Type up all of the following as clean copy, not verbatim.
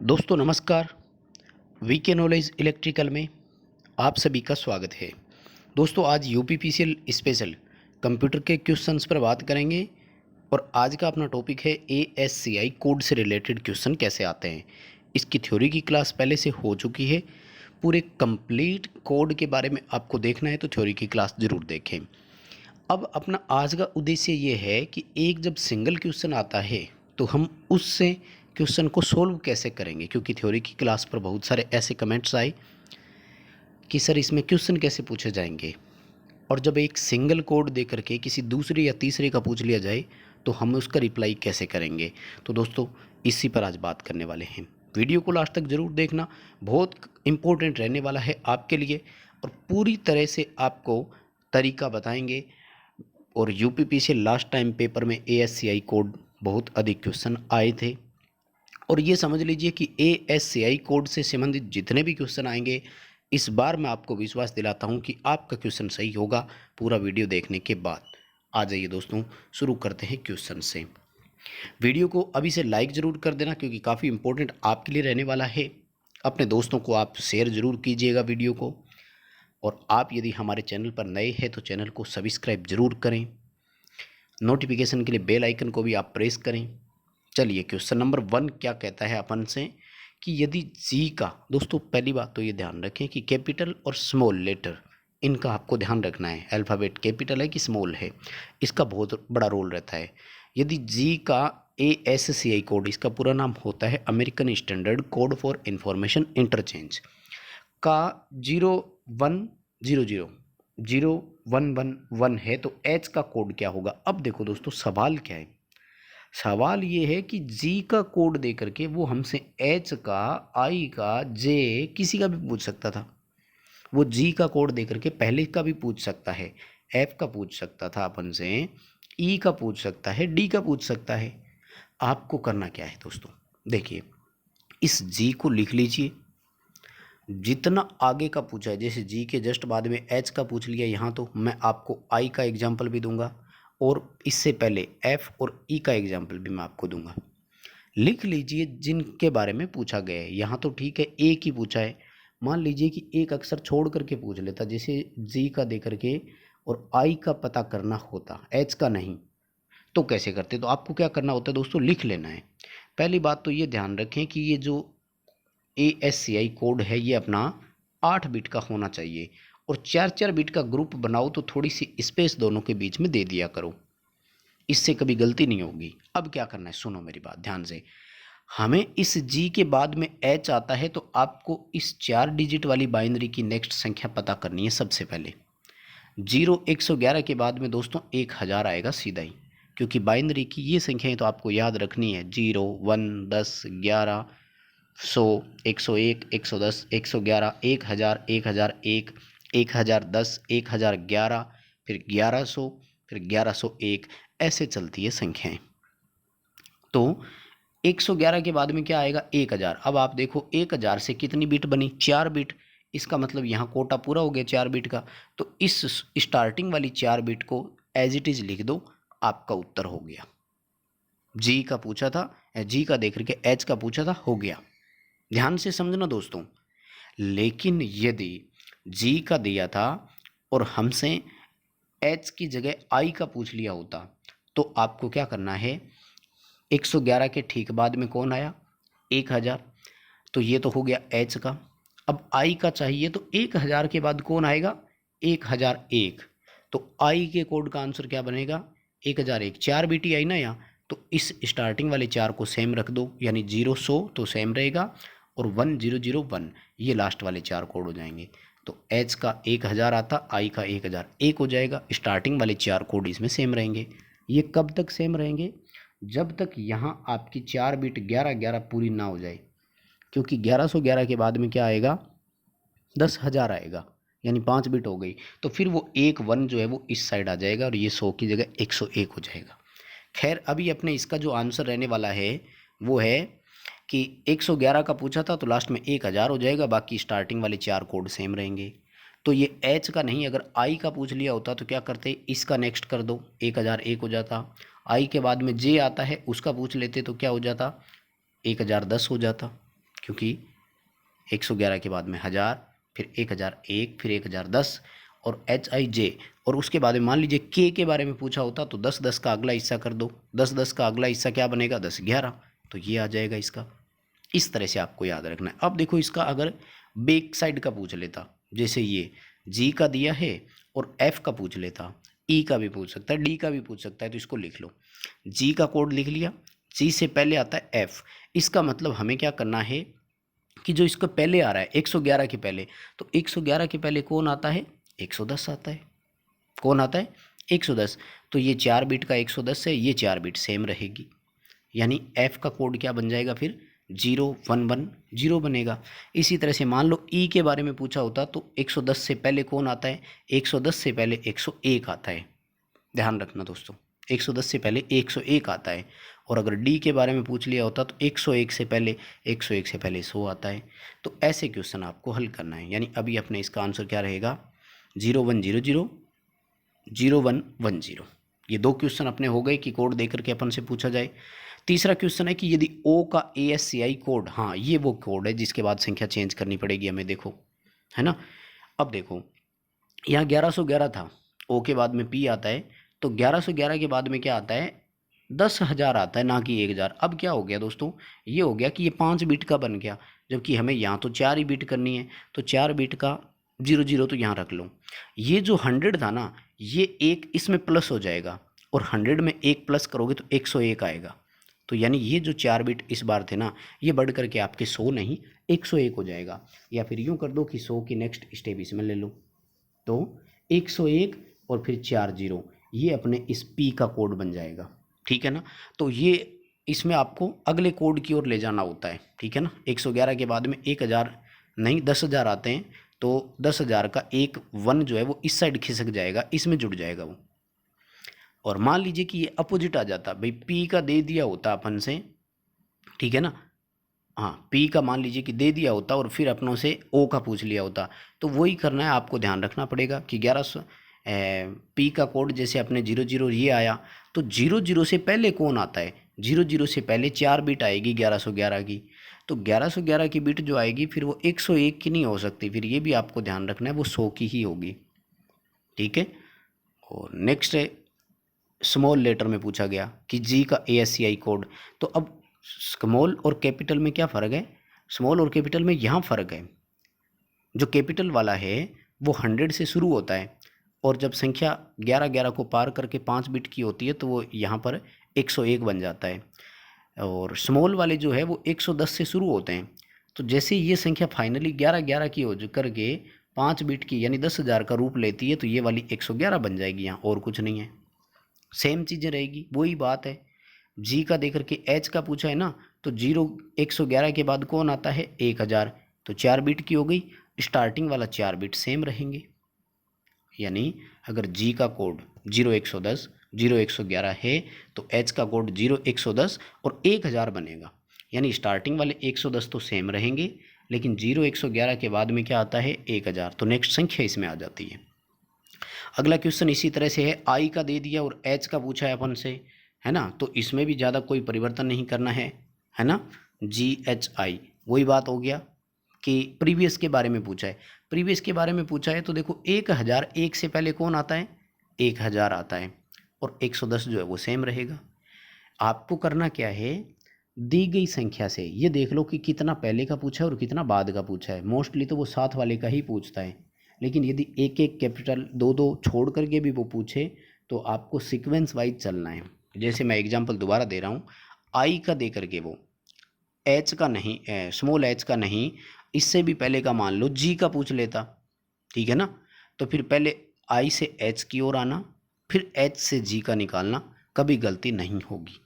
दोस्तों नमस्कार। VK knowledge electrical में आप सभी का स्वागत है। दोस्तों आज यूपीपीसीएल स्पेशल कंप्यूटर के क्वेश्चंस पर बात करेंगे और आज का अपना टॉपिक है एएससीआई कोड से रिलेटेड क्वेश्चन कैसे आते हैं। इसकी थ्योरी की क्लास पहले से हो चुकी है। पूरे कंप्लीट कोड के बारे में आपको देखना है तो थ्योरी की क्लास ज़रूर देखें। अब अपना आज का उद्देश्य ये है कि एक जब सिंगल क्वेश्चन आता है तो हम उससे क्वेश्चन को सोल्व कैसे करेंगे, क्योंकि थ्योरी की क्लास पर बहुत सारे ऐसे कमेंट्स आए कि सर इसमें क्वेश्चन कैसे पूछे जाएंगे, और जब एक सिंगल कोड दे करके किसी दूसरे या तीसरे का पूछ लिया जाए तो हम उसका रिप्लाई कैसे करेंगे। तो दोस्तों इसी पर आज बात करने वाले हैं। वीडियो को लास्ट तक ज़रूर देखना, बहुत इम्पोर्टेंट रहने वाला है आपके लिए और पूरी तरह से आपको तरीका बताएंगे। और यूपीपी से लास्ट टाइम पेपर में एएससीआई कोड बहुत अधिक क्वेश्चन आए थे और ये समझ लीजिए कि एएससीआई कोड से संबंधित जितने भी क्वेश्चन आएंगे इस बार मैं आपको विश्वास दिलाता हूँ कि आपका क्वेश्चन सही होगा पूरा वीडियो देखने के बाद। आ जाइए दोस्तों, शुरू करते हैं क्वेश्चन से। वीडियो को अभी से लाइक ज़रूर कर देना क्योंकि काफ़ी इंपॉर्टेंट आपके लिए रहने वाला है। अपने दोस्तों को आप शेयर ज़रूर कीजिएगा वीडियो को, और आप यदि हमारे चैनल पर नए हैं तो चैनल को सब्सक्राइब ज़रूर करें। नोटिफिकेशन के लिए बेल आइकन को भी आप प्रेस करें। चलिए क्वेश्चन नंबर 1 क्या कहता है अपन से कि यदि जी का, दोस्तों पहली बात तो ये ध्यान रखें कि कैपिटल और स्मॉल लेटर इनका आपको ध्यान रखना है। अल्फ़ाबेट कैपिटल है कि स्मॉल है, इसका बहुत बड़ा रोल रहता है। यदि जी का एएससीआई कोड, इसका पूरा नाम होता है American standard code for information interchange का 0100 है तो एच का कोड क्या होगा। अब देखो दोस्तों सवाल क्या है, सवाल ये है कि जी का कोड दे करके वो हमसे एच का, आई का, जे किसी का भी पूछ सकता था। वो जी का कोड दे करके पहले का भी पूछ सकता है, एफ का पूछ सकता था अपन से, ई का पूछ सकता है, डी का पूछ सकता है। आपको करना क्या है दोस्तों, देखिए इस जी को लिख लीजिए। जितना आगे का पूछा है, जैसे जी के जस्ट बाद में एच का पूछ लिया यहाँ, तो मैं आपको आई का एग्जाम्पल भी दूंगा और इससे पहले एफ और ई का एग्जाम्पल भी मैं आपको दूंगा। लिख लीजिए जिनके बारे में पूछा गया है। यहाँ तो ठीक है एक ही पूछा है, मान लीजिए कि एक अक्षर छोड़ करके पूछ लेता, जैसे जी का दे करके और आई का पता करना होता, एच का नहीं, तो कैसे करते। तो आपको क्या करना होता है दोस्तों, लिख लेना है। पहली बात तो ये ध्यान रखें कि ये जो एएससीआई कोड है ये अपना 8 बिट का होना चाहिए और 4-4 बिट का ग्रुप बनाओ तो थोड़ी सी स्पेस दोनों के बीच में दे दिया करो, इससे कभी गलती नहीं होगी। अब क्या करना है, सुनो मेरी बात ध्यान से। हमें इस जी के बाद में एच आता है तो आपको इस 4 डिजिट वाली बाइनरी की नेक्स्ट संख्या पता करनी है। सबसे पहले 111 के बाद में दोस्तों 1000 आएगा सीधा ही, क्योंकि बाइनरी की ये संख्याएं तो आपको याद रखनी है, 0, 1, 10, 11, 100, 101, 110, 111, 1000, 1001, 1010, 1011, फिर 1100, फिर 1101, ऐसे चलती है संख्याएं। तो 111 के बाद में क्या आएगा, 1000। अब आप देखो 1000 से कितनी बिट बनी, 4 बिट। इसका मतलब यहाँ कोटा पूरा हो गया 4 बिट का। तो इस स्टार्टिंग वाली 4 बिट को एज इट इज लिख दो, आपका उत्तर हो गया। जी का पूछा था, जी का देख करके एच का पूछा था, हो गया। ध्यान से समझना दोस्तों। लेकिन यदि जी का दिया था और हमसे एच की जगह आई का पूछ लिया होता तो आपको क्या करना है, 111 के ठीक बाद में कौन आया, 1000, तो ये तो हो गया एच का। अब आई का चाहिए तो 1000 के बाद कौन आएगा, 1001, तो आई के कोड का आंसर क्या बनेगा, 1001। 4 बीटी आई ना यहाँ, तो इस स्टार्टिंग वाले 4 को सेम रख दो, यानी 0 100 तो सेम रहेगा और 1001 ये लास्ट वाले 4 कोड हो जाएंगे। तो एच का 1000 आता, आई का 1000, एक हो जाएगा। स्टार्टिंग वाले 4 कोड इसमें सेम रहेंगे। ये कब तक सेम रहेंगे, जब तक यहाँ आपकी 4 बिट 1111 पूरी ना हो जाए, क्योंकि 1111 के बाद में क्या आएगा, 10,000 आएगा, यानी 5 बिट हो गई। तो फिर वो 1 1 जो है वो इस साइड आ जाएगा और ये 100 की जगह 101 हो जाएगा। खैर अभी अपने इसका जो आंसर रहने वाला है वो है कि 111 का पूछा था तो लास्ट में 1000 हो जाएगा, बाकी स्टार्टिंग वाले 4 कोड सेम रहेंगे। तो ये एच का नहीं, अगर आई का पूछ लिया होता तो क्या करते, इसका नेक्स्ट कर दो, 1001 हो जाता। आई के बाद में जे आता है उसका पूछ लेते तो क्या हो जाता, 1010 हो जाता। क्योंकि 111 के बाद में 1000, फिर 1001, फिर 1010 और HIJ, और उसके बाद में मान लीजिए K के बारे में पूछा होता तो 10-10 का अगला हिस्सा कर दो, 10-10 का अगला हिस्सा क्या बनेगा, 10-11, तो ये आ जाएगा इसका। इस तरह से आपको याद रखना है। अब देखो इसका अगर बैक साइड का पूछ लेता, जैसे ये G का दिया है और F का पूछ लेता, E का भी पूछ सकता है, D का भी पूछ सकता है, तो इसको लिख लो। G का कोड लिख लिया, G से पहले आता है F, इसका मतलब हमें क्या करना है कि जो इसका पहले आ रहा है 111 के पहले, तो 111 के पहले कौन आता है, 110 आता है। कौन आता है, 110। तो ये 4 बिट का 110 है, ये 4 बिट सेम रहेगी, यानी F का कोड क्या बन जाएगा फिर, 0110 बनेगा। इसी तरह से मान लो E के बारे में पूछा होता तो 110 से पहले कौन आता है, 110 से पहले 101 आता है। ध्यान रखना दोस्तों, 110 से पहले 101 आता है। और अगर D के बारे में पूछ लिया होता तो 101 से पहले 100 आता है। तो ऐसे क्वेश्चन आपको हल करना है, यानी अभी अपने इसका आंसर क्या रहेगा, 0100 0110। ये 2 क्वेश्चन अपने हो गए कि कोड देकर के अपन से पूछा जाए। तीसरा क्वेश्चन है कि यदि O का ASCII कोड, हाँ ये वो कोड है जिसके बाद संख्या चेंज करनी पड़ेगी हमें, देखो है ना। अब देखो यहाँ 1111 था, O के बाद में P आता है, तो 1111 के बाद में क्या आता है, 10,000 आता है, ना कि 1000। अब क्या हो गया दोस्तों, ये हो गया कि ये 5 बिट का बन गया, जबकि हमें यहाँ तो 4 ही बिट करनी है, तो 4 बिट का 00 तो यहाँ रख लो। ये जो 100 था ना, ये एक इसमें प्लस हो जाएगा, और 100 में एक प्लस करोगे तो 101 आएगा। तो यानी ये जो 4 बिट इस बार थे ना, ये बढ़ करके आपके 100 नहीं 101 हो जाएगा। या फिर यूँ कर दो कि 100 की नेक्स्ट स्टेप इसमें ले लो, तो 101 और फिर 40, ये अपने इस P का कोड बन जाएगा, ठीक है ना। तो ये इसमें आपको अगले कोड की ओर ले जाना होता है, ठीक है ना। 111 के बाद में 1000 नहीं 10,000 आते हैं, तो 10,000 का एक 1 जो है वो इस साइड खिसक जाएगा, इसमें जुड़ जाएगा वो। और मान लीजिए कि ये अपोजिट आ जाता, भाई P का दे दिया होता अपन से, ठीक है ना, हाँ P का मान लीजिए कि दे दिया होता और फिर अपनों से O का पूछ लिया होता, तो वही करना है, आपको ध्यान रखना पड़ेगा कि 1100 P का कोड जैसे अपने 00 ये आया, तो 00 से पहले कौन आता है, 00 से पहले 4 बिट आएगी 1111 की, तो 1111 की बिट जो आएगी फिर वो 101 की नहीं हो सकती, फिर ये भी आपको ध्यान रखना है, वो 100 की ही होगी, ठीक है। और नेक्स्ट है स्मॉल लेटर में पूछा गया कि G का ASCII कोड, तो अब स्मॉल और कैपिटल में क्या फ़र्क है, स्मॉल और कैपिटल में यहाँ फ़र्क है, जो कैपिटल वाला है वो 100 से शुरू होता है, और जब संख्या 1111 को पार करके 5 बिट की होती है तो वो यहाँ पर 101 बन जाता है। और स्मॉल वाले जो है वो 110 से शुरू होते हैं, तो जैसे ये संख्या फाइनली 1111 की हो करके 5 बिट की यानी 10,000 का रूप लेती है, तो ये वाली 111 बन जाएगी यहाँ, और कुछ नहीं है, सेम चीज़ें रहेगी, वही बात है। जी का देकर के एच का पूछा है ना, तो 111 के बाद कौन आता है, 1000, तो 4 बिट की हो गई, स्टार्टिंग वाला 4 बिट सेम रहेंगे। यानी अगर जी का कोड 0110 0111 है, तो एच का कोड 0110 और 1000 बनेगा, यानी स्टार्टिंग वाले 110 तो सेम रहेंगे, लेकिन 0111 के बाद में क्या आता है, 1000, तो नेक्स्ट संख्या इसमें आ जाती है। अगला क्वेश्चन इसी तरह से है, आई का दे दिया और एच का पूछा है अपन से, है ना, तो इसमें भी ज़्यादा कोई परिवर्तन नहीं करना है ना। GHI वही बात हो गया कि प्रीवियस के बारे में पूछा है, प्रीवियस के बारे में पूछा है, तो देखो 1001 से पहले कौन आता है, 1000 आता है, और 110 जो है वो सेम रहेगा। आपको करना क्या है, दी गई संख्या से ये देख लो कि कितना पहले का पूछा है और कितना बाद का पूछा है, मोस्टली तो वो साथ वाले का ही पूछता है, लेकिन यदि एक एक कैपिटल दो दो छोड़ करके भी वो पूछे तो आपको सीक्वेंस वाइज चलना है। जैसे मैं एग्जांपल दोबारा दे रहा हूँ, आई का दे करके वो एच का नहीं, स्मॉल एच का नहीं, इससे भी पहले का मान लो जी का पूछ लेता, ठीक है ना, तो फिर पहले आई से एच की ओर आना, फिर एच से जी का निकालना, कभी गलती नहीं होगी।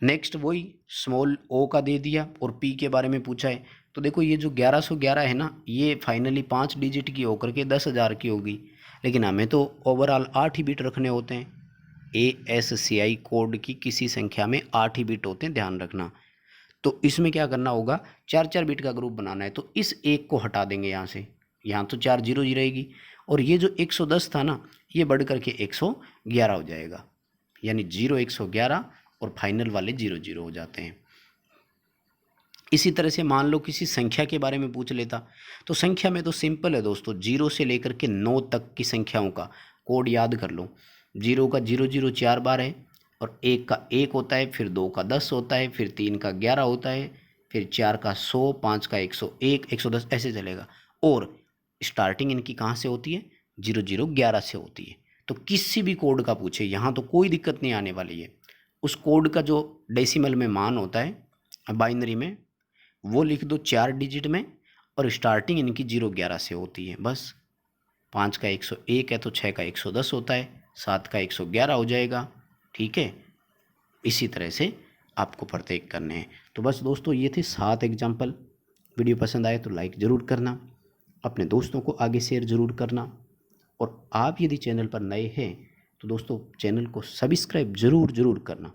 नेक्स्ट वही स्मॉल ओ का दे दिया और पी के बारे में पूछा है, तो देखो ये जो 1111 है ना, ये फाइनली 5 डिजिट की होकर के 10,000 की होगी, लेकिन हमें तो ओवरऑल 8 ही बिट रखने होते हैं। ASCII कोड की किसी संख्या में 8 ही बिट होते हैं, ध्यान रखना। तो इसमें क्या करना होगा, 4-4 बिट का ग्रुप बनाना है, तो इस एक को हटा देंगे यहाँ से, यहाँ तो 4 जीरो ही रहेगी, और ये जो 110 था ना, ये बढ़ करके 111 हो जाएगा, यानी 0111 और फाइनल वाले 00 हो जाते हैं। इसी तरह से मान लो किसी संख्या के बारे में पूछ लेता, तो संख्या में तो सिंपल है दोस्तों, 0 से लेकर के 9 तक की संख्याओं का कोड याद कर लो। 0 का 00 4 बार है, और 1 का 1 होता है, फिर 2 का 10 होता है, फिर 3 का 11 होता है, फिर 4 का 100, 5 का 101, 110 ऐसे चलेगा। और स्टार्टिंग इनकी कहाँ से होती है? 0011 से होती है। तो किसी भी कोड का पूछे यहाँ तो कोई दिक्कत नहीं आने वाली है। उस कोड का जो डेसिमल में मान होता है बाइनरी में, वो लिख दो 4 डिजिट में, और स्टार्टिंग इनकी 011 से होती है बस। 5 का 101 है तो 6 का 110 होता है, 7 का 111 हो जाएगा। ठीक है, इसी तरह से आपको प्रत्येक करने हैं। तो बस दोस्तों ये थे 7 एग्जाम्पल। वीडियो पसंद आए तो लाइक ज़रूर करना, अपने दोस्तों को आगे शेयर ज़रूर करना, और आप यदि चैनल पर नए हैं तो दोस्तों चैनल को सब्सक्राइब ज़रूर करना।